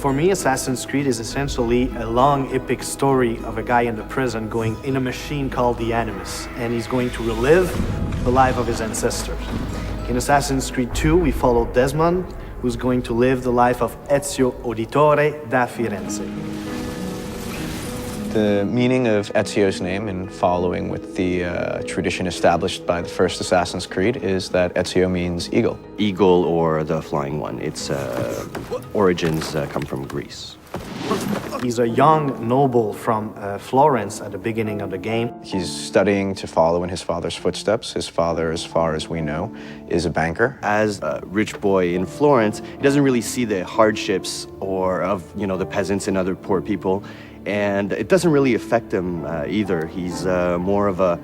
For me, Assassin's Creed is essentially a long, epic story of a guy in the prison going in a machine called the Animus, and he's going to relive the life of his ancestors. In Assassin's Creed 2, we follow Desmond, who's going to live the life of Ezio Auditore da Firenze. The meaning of Ezio's name, in following with the tradition established by the first Assassin's Creed, is that Ezio means eagle. Eagle, or the flying one. Its origins come from Greece. He's a young noble from Florence at the beginning of the game. He's studying to follow in his father's footsteps. His father, as far as we know, is a banker. As a rich boy in Florence, he doesn't really see the hardships of the peasants and other poor people. And it doesn't really affect him either. He's more of a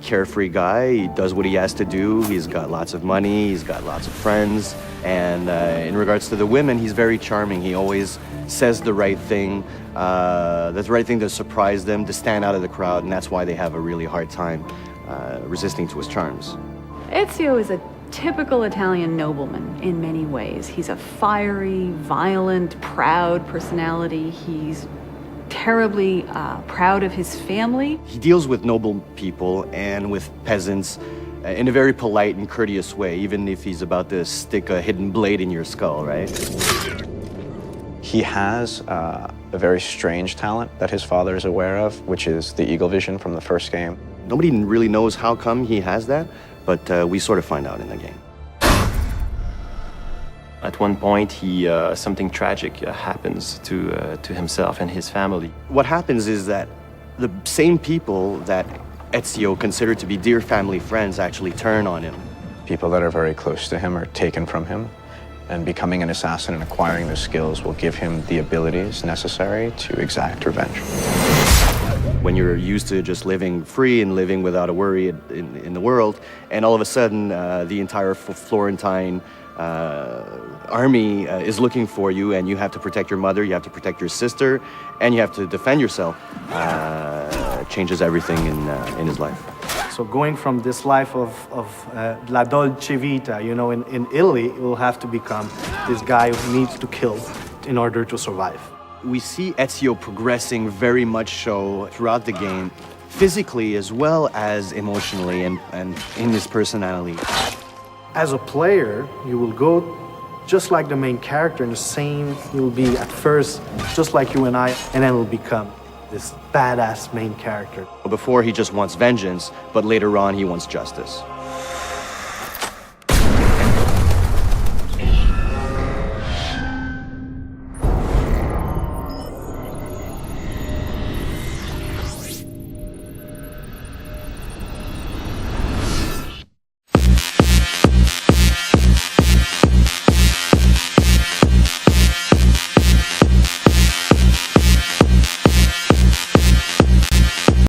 carefree guy. He does what he has to do. He's got lots of money. He's got lots of friends. And in regards to the women, he's very charming. He always says the right thing. The right thing to surprise them, to stand out of the crowd. And that's why they have a really hard time resisting to his charms. Ezio is a typical Italian nobleman in many ways. He's a fiery, violent, proud personality. He's terribly proud of his family. He deals with noble people and with peasants in a very polite and courteous way, even if he's about to stick a hidden blade in your skull, right? He has a very strange talent that his father is aware of, which is the eagle vision from the first game. Nobody really knows how come he has that, but we sort of find out in the game. At one point, something tragic happens to himself and his family. What happens is that the same people that Ezio considered to be dear family friends actually turn on him. People that are very close to him are taken from him, and becoming an assassin and acquiring those skills will give him the abilities necessary to exact revenge. When you're used to just living free and living without a worry in the world, and all of a sudden the entire Florentine army is looking for you, and you have to protect your mother, you have to protect your sister, and you have to defend yourself, changes everything in his life. So going from this life of la dolce vita, in Italy, it will have to become this guy who needs to kill in order to survive. We see Ezio progressing very much so throughout the game, physically as well as emotionally and in his personality. As a player, you will go just like the main character, in the same, you will be at first just like you and I, and then will become this badass main character. Before, he just wants vengeance, but later on, he wants justice.